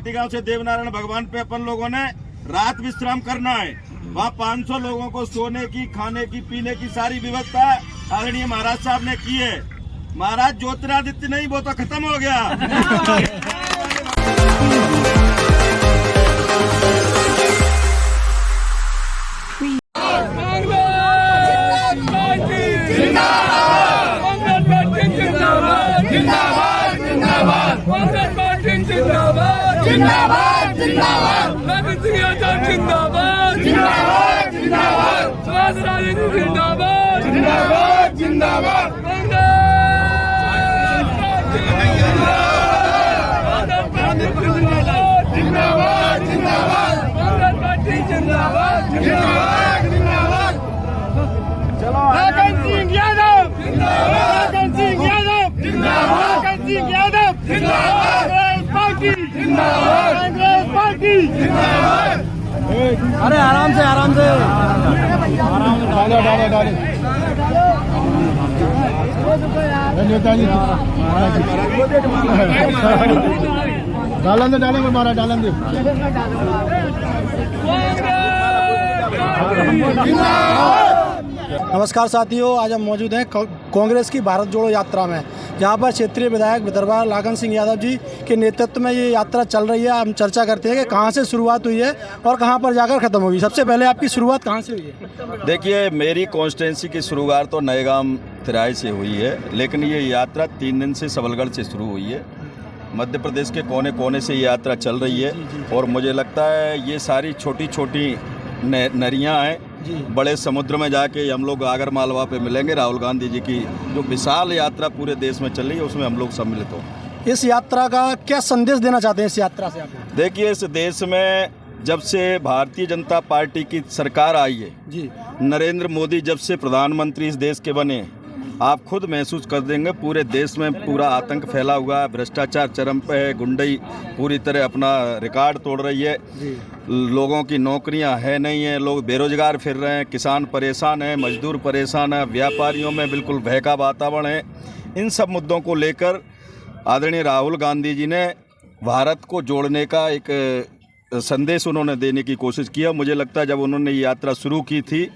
गांव से देवनारायण भगवान पे अपन लोगों ने रात विश्राम करना है। वहाँ 500 लोगों को सोने की, खाने की, पीने की सारी व्यवस्था आदरणीय महाराज साहब ने की है। महाराज ज्योतिरादित्य नहीं, वो तो खत्म हो गया। जिंदाबाद जिंदाबाद भगत सिंह आजाद जिंदाबाद जिंदाबाद जिंदाबाद सुभाष राजगुरु जिंदाबाद जिंदाबाद जिंदाबाद जिंदाबाद जिंदाबाद जिंदाबाद जिंदाबाद चलो भगत सिंह यादव जिंदाबाद, भगत सिंह यादव जिंदाबाद, भगत सिंह यादव जिंदाबाद, कांग्रेस पार्टी जिंदाबाद। अरे आराम से आराम से डाले डालेंगे मारा डालेंगे। नमस्कार साथियों, आज हम मौजूद हैं कांग्रेस की भारत जोड़ो यात्रा में। यहाँ पर क्षेत्रीय विधायक दरबार लाखन सिंह यादव जी के नेतृत्व में ये यात्रा चल रही है। हम चर्चा करते हैं कि कहाँ से शुरुआत हुई है और कहाँ पर जाकर ख़त्म होगी। सबसे पहले आपकी शुरुआत कहाँ से हुई है? देखिए, मेरी कॉन्स्टिट्यूंसी की शुरुआत तो नएगाम तिराई से हुई है, लेकिन ये यात्रा 3 दिन से सबलगढ़ से शुरू हुई है। मध्य प्रदेश के कोने कोने से ये यात्रा चल रही है और मुझे लगता है ये सारी छोटी छोटी नदियाँ हैं। बड़े समुद्र में जाके हम लोग आगर मालवा पे मिलेंगे। राहुल गांधी जी की जो विशाल यात्रा पूरे देश में चल रही है, उसमें हम लोग सम्मिलित हो। इस यात्रा का क्या संदेश देना चाहते हैं इस यात्रा से आप? देखिए, इस देश में जब से भारतीय जनता पार्टी की सरकार आई है जी, नरेंद्र मोदी जब से प्रधानमंत्री इस देश के बने, आप खुद महसूस कर देंगे पूरे देश में पूरा आतंक फैला हुआ है, भ्रष्टाचार चरम पे है, गुंडई पूरी तरह अपना रिकॉर्ड तोड़ रही है, लोगों की नौकरियां है नहीं है, लोग बेरोजगार फिर रहे हैं, किसान परेशान हैं, मजदूर परेशान हैं, व्यापारियों में बिल्कुल भय का वातावरण है। इन सब मुद्दों को लेकर आदरणीय राहुल गांधी जी ने भारत को जोड़ने का एक संदेश उन्होंने देने की कोशिश किया। मुझे लगता है जब उन्होंने ये यात्रा शुरू की थी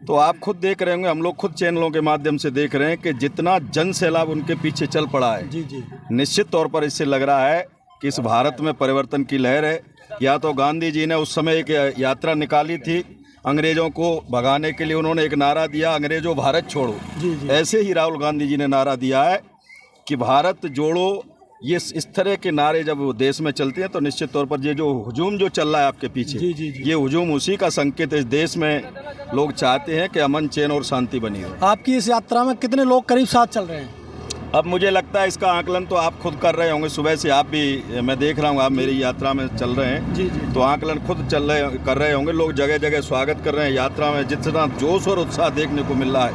तो आप खुद देख रहे होंगे, हम लोग खुद चैनलों के माध्यम से देख रहे हैं कि जितना जन सैलाब उनके पीछे चल पड़ा है। जी। निश्चित तौर पर इससे लग रहा है कि इस भारत में परिवर्तन की लहर है। या तो गांधी जी ने उस समय एक यात्रा निकाली थी, अंग्रेज़ों को भगाने के लिए उन्होंने एक नारा दिया, अंग्रेज़ों भारत छोड़ो। जी। ऐसे ही राहुल गांधी जी ने नारा दिया है कि भारत जोड़ो। ये इस तरह के नारे जब देश में चलते हैं तो निश्चित तौर पर ये जो हुजूम जो चल रहा है आपके पीछे, ये हुजूम उसी का संकेत है। इस देश में लोग चाहते हैं कि अमन, चैन और शांति बनी हो। आपकी इस यात्रा में कितने लोग करीब साथ चल रहे हैं? अब मुझे लगता है इसका आकलन तो आप खुद कर रहे होंगे। सुबह से आप भी, मैं देख रहा हूँ, आप मेरी यात्रा में चल रहे हैं। जी। तो आकलन खुद कर रहे होंगे। लोग जगह जगह स्वागत कर रहे हैं। यात्रा में जितना जोश और उत्साह देखने को मिल रहा है,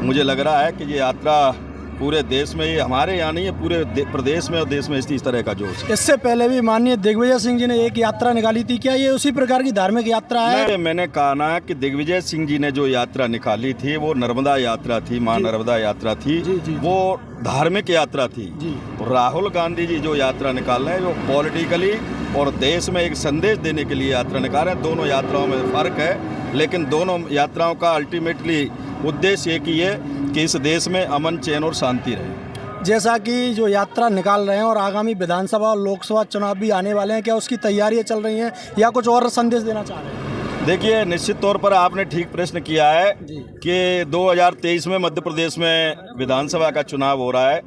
मुझे लग रहा है कि ये यात्रा पूरे देश में, ये हमारे यहाँ नहीं है, पूरे प्रदेश में और देश में इस तरह का जोश। इससे पहले भी माननीय दिग्विजय सिंह जी ने एक यात्रा निकाली थी, क्या ये उसी प्रकार की धार्मिक यात्रा है? मैंने कहा ना कि दिग्विजय सिंह जी ने जो यात्रा निकाली थी वो नर्मदा यात्रा थी, माँ नर्मदा यात्रा थी। वो धार्मिक यात्रा थी। राहुल गांधी जी जो यात्रा निकाल रहे हैं वो पॉलिटिकली और देश में एक संदेश देने के लिए यात्रा निकाल रहे हैं। दोनों यात्राओं में फ़र्क है, लेकिन दोनों यात्राओं का अल्टीमेटली उद्देश्य एक ही है कि इस देश में अमन, चैन और शांति रहे। जैसा कि जो यात्रा निकाल रहे हैं और आगामी विधानसभा और लोकसभा चुनाव भी आने वाले हैं, क्या उसकी तैयारियां चल रही हैं या कुछ और संदेश देना चाह रहे हैं? देखिए, निश्चित तौर पर आपने ठीक प्रश्न किया है कि 2023 में मध्य प्रदेश में विधानसभा का चुनाव हो रहा है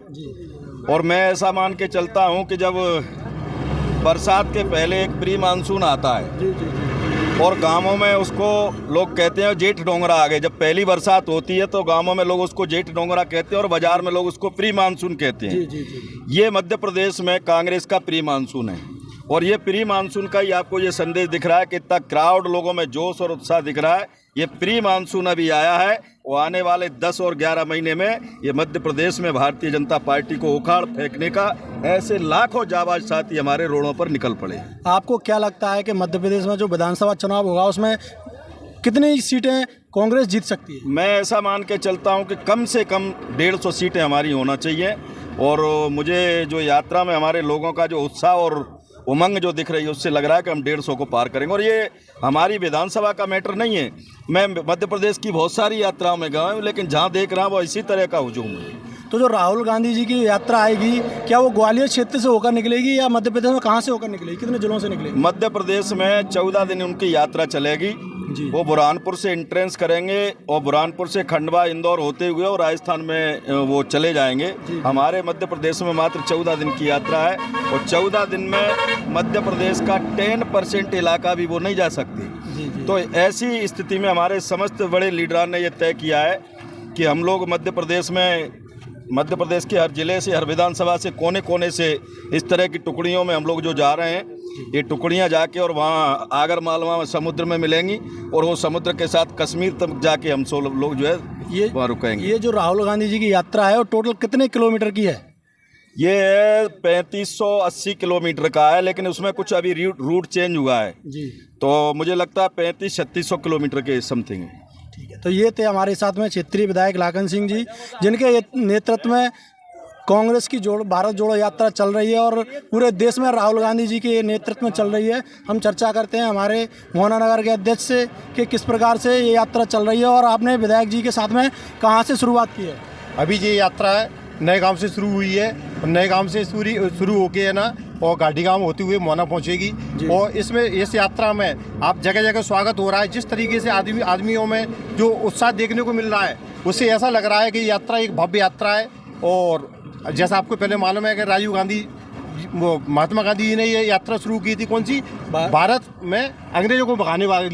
और मैं ऐसा मान के चलता हूँ कि जब बरसात के पहले एक प्री मानसून आता है और गांवों में उसको लोग कहते हैं जेठ डोंगरा आ गए। जब पहली बरसात होती है तो गांवों में लोग उसको जेठ डोंगरा कहते हैं और बाजार में लोग उसको प्री मानसून कहते हैं। ये मध्य प्रदेश में कांग्रेस का प्री मानसून है और ये प्री मानसून का ही आपको ये संदेश दिख रहा है कि इतना क्राउड, लोगों में जोश और उत्साह दिख रहा है। ये प्री मानसून अभी आया है, वो आने वाले 10 और 11 महीने में ये मध्य प्रदेश में भारतीय जनता पार्टी को उखाड़ फेंकने का ऐसे लाखों जाबाज साथी हमारे रोडों पर निकल पड़े। आपको क्या लगता है कि मध्य प्रदेश में जो विधानसभा चुनाव होगा उसमें कितनी सीटें कांग्रेस जीत सकती है? मैं ऐसा मान के चलता हूं कि कम से कम 150 सीटें हमारी होना चाहिए और मुझे जो यात्रा में हमारे लोगों का जो उत्साह और उमंग जो दिख रही है उससे लग रहा है कि हम 150 को पार करेंगे। और ये हमारी विधानसभा का मैटर नहीं है। मैं मध्य प्रदेश की बहुत सारी यात्राओं में गया हूँ, लेकिन जहाँ देख रहा हूँ वो इसी तरह का हुजूम है। तो जो राहुल गांधी जी की यात्रा आएगी, क्या वो ग्वालियर क्षेत्र से होकर निकलेगी या मध्य प्रदेश में कहाँ से होकर निकलेगी, कितने जिलों से निकलेगी? मध्य प्रदेश में 14 दिन उनकी यात्रा चलेगी जी। वो बुरहानपुर से एंट्रेंस करेंगे और बुरहानपुर से खंडवा इंदौर होते हुए और राजस्थान में वो चले जाएंगे। हमारे मध्य प्रदेश में मात्र 14 दिन की यात्रा है और 14 दिन में मध्य प्रदेश का 10% इलाका भी वो नहीं जा सकती। तो ऐसी स्थिति में हमारे समस्त बड़े लीडरान ने यह तय किया है कि हम लोग मध्य प्रदेश के हर जिले से, हर विधानसभा से, कोने कोने से इस तरह की टुकड़ियों में हम लोग जो जा रहे हैं, ये टुकड़ियां जाके और वहाँ आगर मालवा समुद्र में मिलेंगी और वो समुद्र के साथ कश्मीर तक जाके हम सब लोग जो है ये वहाँ रुकेंगे। ये जो राहुल गांधी जी की यात्रा है वो टोटल कितने किलोमीटर की है? ये 3580 किलोमीटर का है, लेकिन उसमें कुछ अभी रूट चेंज हुआ है जी। तो मुझे लगता है 3500-3600 किलोमीटर के समथिंग है। ठीक है, तो ये थे हमारे साथ में क्षेत्रीय विधायक लाखन सिंह जी, जिनके नेतृत्व में कांग्रेस की भारत जोड़ो यात्रा चल रही है और पूरे देश में राहुल गांधी जी के नेतृत्व में चल रही है। हम चर्चा करते हैं हमारे मोहना नगर के अध्यक्ष से कि किस प्रकार से ये यात्रा चल रही है और आपने विधायक जी के साथ में कहाँ से शुरुआत की है? अभी ये यात्रा है नए गांव से शुरू हुई है और नए गांव से शुरू होके है ना और घाटी गांव होते हुए मोहना पहुंचेगी। और इसमें इस यात्रा में आप जगह जगह स्वागत हो रहा है। जिस तरीके से आदमियों में जो उत्साह देखने को मिल रहा है उससे ऐसा लग रहा है कि यात्रा एक भव्य यात्रा है। और जैसा आपको पहले मालूम है कि राजीव गांधी महात्मा गांधी जी ने ये यात्रा शुरू की थी, कौन सी, भारत में अंग्रेजों को भगाने वाले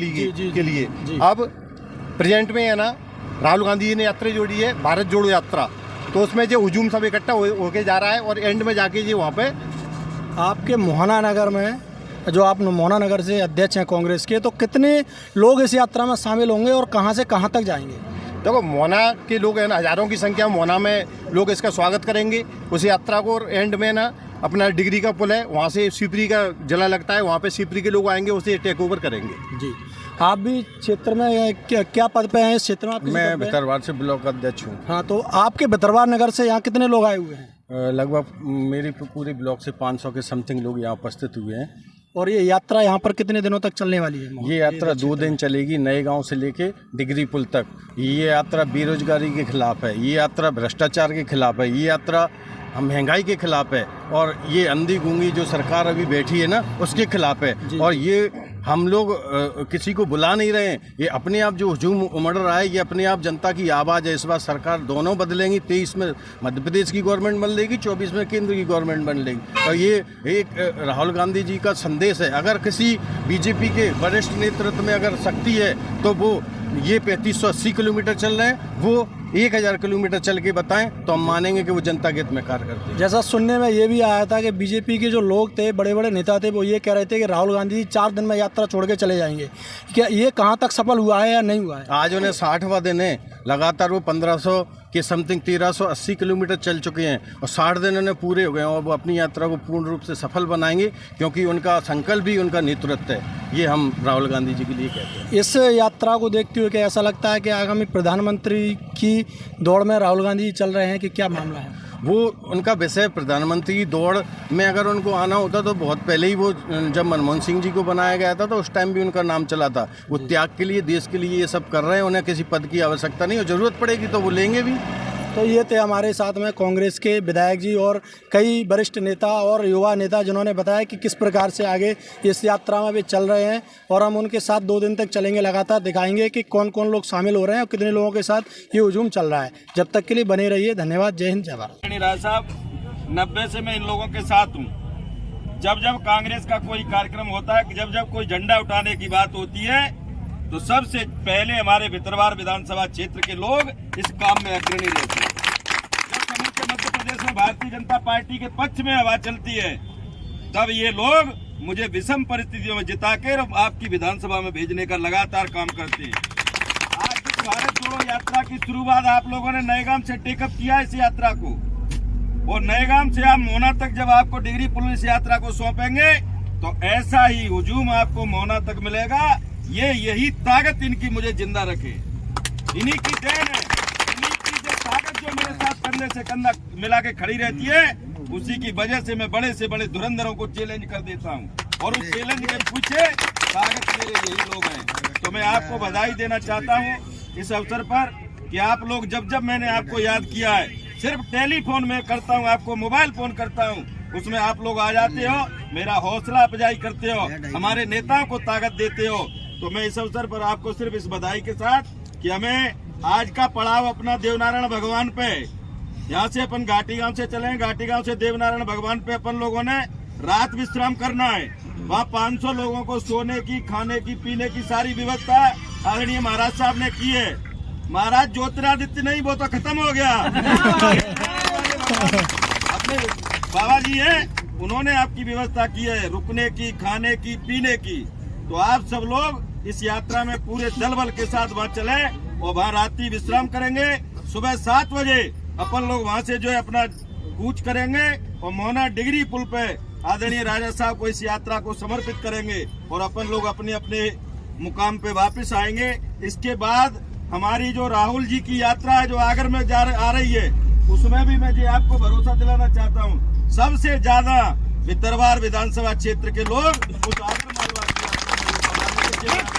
के लिए। अब प्रेजेंट में है ना राहुल गांधी जी ने यात्रा जोड़ी है भारत जोड़ो यात्रा, तो उसमें जो हुजूम सब इकट्ठा होके जा रहा है और एंड में जाके ये वहाँ पे आपके मोहना नगर में, जो आप मोहना नगर से अध्यक्ष हैं कांग्रेस के, तो कितने लोग इस यात्रा में शामिल होंगे और कहाँ से कहाँ तक जाएंगे? देखो मोहना के लोग हैं ना, हज़ारों की संख्या मोहना में लोग इसका स्वागत करेंगे उस यात्रा को। और एंड में ना अपना डिग्री का पुल है, वहाँ से शिवपुरी का जला लगता है, वहाँ पे शिवपुरी के लोग आएंगे, उसे टेक ओवर करेंगे। जी, आप भी क्षेत्र में क्या पद पे हैं इस क्षेत्र में? मैं भितरवार से ब्लॉक अध्यक्ष हूँ। हाँ, तो आपके भितरवार नगर से यहाँ कितने लोग आए हुए हैं? लगभग मेरी पूरे ब्लॉक से 500 के समथिंग लोग यहाँ उपस्थित हुए हैं। और ये यात्रा यहाँ पर कितने दिनों तक चलने वाली है? ये यात्रा 2 दिन चलेगी, नए गांव से लेके डिग्री पुल तक। ये यात्रा बेरोजगारी के खिलाफ है, ये यात्रा भ्रष्टाचार के खिलाफ है, ये यात्रा महंगाई के खिलाफ है और ये अंधी गूंगी जो सरकार अभी बैठी है ना उसके खिलाफ है। और ये हम लोग किसी को बुला नहीं रहे हैं, ये अपने आप जो हुजूम उमड़ रहा है ये अपने आप जनता की आवाज़ है। इस बार सरकार दोनों बदलेंगी, 23 में मध्य प्रदेश की गवर्नमेंट बदलेगी, 24 में केंद्र की गवर्नमेंट बदलेगी। और ये एक राहुल गांधी जी का संदेश है। अगर किसी बीजेपी के वरिष्ठ नेतृत्व में अगर शक्ति है तो वो ये 3580 किलोमीटर चल रहे हैं, वो 1000 किलोमीटर चल के बताएं तो हम मानेंगे कि वो जनता के हित में कार्य करते हैं। जैसा सुनने में ये भी आया था कि बीजेपी के जो लोग थे, बड़े बड़े नेता थे, वो ये कह रहे थे कि राहुल गांधी 4 दिन में यात्रा छोड़ के चले जाएंगे। क्या ये कहाँ तक सफल हुआ है या नहीं हुआ है? आज उन्हें 60वां दिन है, लगातार वो 1500 के समथिंग 1380 किलोमीटर चल चुके हैं और 60 दिन उन्हें पूरे हो गए और वो अपनी यात्रा को पूर्ण रूप से सफल बनाएंगे, क्योंकि उनका संकल्प भी उनका नेतृत्व है। ये हम राहुल गांधी जी के लिए कहते हैं। इस यात्रा को देखते हुए क्या ऐसा लगता है कि आगामी प्रधानमंत्री की दौड़ में राहुल गांधी जी चल रहे हैं कि क्या मामला है? वो उनका विषय प्रधानमंत्री की दौड़ में अगर उनको आना होता तो बहुत पहले ही वो, जब मनमोहन सिंह जी को बनाया गया था तो उस टाइम भी उनका नाम चला था। वो त्याग के लिए, देश के लिए ये सब कर रहे हैं, उन्हें किसी पद की आवश्यकता नहीं और ज़रूरत पड़ेगी तो वो लेंगे भी। तो ये थे हमारे साथ में कांग्रेस के विधायक जी और कई वरिष्ठ नेता और युवा नेता, जिन्होंने बताया कि किस प्रकार से आगे इस यात्रा में वे चल रहे हैं और हम उनके साथ 2 दिन तक चलेंगे, लगातार दिखाएंगे कि कौन कौन लोग शामिल हो रहे हैं और कितने लोगों के साथ ये हुजूम चल रहा है। जब तक के लिए बने रहिए, धन्यवाद, जय हिंद, जय भारत। राय साहब, 90 से मैं इन लोगों के साथ हूँ। जब जब कांग्रेस का कोई कार्यक्रम होता है, जब जब कोई झंडा उठाने की बात होती है, तो सबसे पहले हमारे भितरवार विधानसभा क्षेत्र के लोग इस काम में अग्रणी रहते हैं। जब समूचे मध्य प्रदेश में भारतीय जनता पार्टी के पक्ष में हवा चलती है, तब ये लोग मुझे विषम परिस्थितियों में जिताकर आपकी विधानसभा में भेजने का लगातार काम करते हैं। आज इस भारत जोड़ो यात्रा की शुरुआत आप लोगों ने नएगाम से टेकअप किया इस यात्रा को, और नएगाम से आप मोहना तक जब आपको डिग्री पुल इस यात्रा को सौंपेंगे तो ऐसा ही हुजूम आपको मोहना तक मिलेगा। यही ताकत इनकी मुझे जिंदा रखे, इन्हीं की देन है, इन्हीं की जो ताकत जो मेरे साथ कंधे से कंधा मिला के खड़ी रहती है, उसी की वजह से मैं बड़े से बड़े धुरंधरों को चैलेंज कर देता हूँ, और उस चैलेंज में पूछे ताकत मेरे यही लोग हैं। तो मैं आपको बधाई देना चाहता हूँ इस अवसर पर कि आप लोग जब जब मैंने आपको याद किया है, सिर्फ टेलीफोन में करता हूँ, आपको मोबाइल फोन करता हूँ, उसमें आप लोग आ जाते हो, मेरा हौसला अफजाई करते हो, हमारे नेताओं को ताकत देते हो। तो मैं इस अवसर पर आपको सिर्फ इस बधाई के साथ कि हमें आज का पड़ाव अपना देवनारायण भगवान पे, यहाँ से अपन घाटी गांव से चले, घाटी गांव से देवनारायण भगवान पे अपन लोगों ने रात विश्राम करना है। वहाँ 500 लोगों को सोने की, खाने की, पीने की सारी व्यवस्था आदरणीय महाराज साहब ने की है। महाराज ज्योतिरादित्य नहीं, वो तो खत्म हो गया। अपने बाबा जी हैं, उन्होंने आपकी व्यवस्था की है रुकने की, खाने की, पीने की। तो आप सब लोग इस यात्रा में पूरे दल बल के साथ वहाँ चले और वहाँ रात्रि विश्राम करेंगे। सुबह 7 बजे अपन लोग वहाँ से जो है अपना कूच करेंगे और मोहना डिग्री पुल पे आदरणीय राजा साहब को इस यात्रा को समर्पित करेंगे और अपन लोग अपने अपने मुकाम पे वापस आएंगे। इसके बाद हमारी जो राहुल जी की यात्रा है जो आगर में आ रही है, उसमें भी मैं जी आपको भरोसा दिलाना चाहता हूँ, सबसे ज्यादा दरबार विधानसभा क्षेत्र के लोग उस आगर मालवा की यात्रा में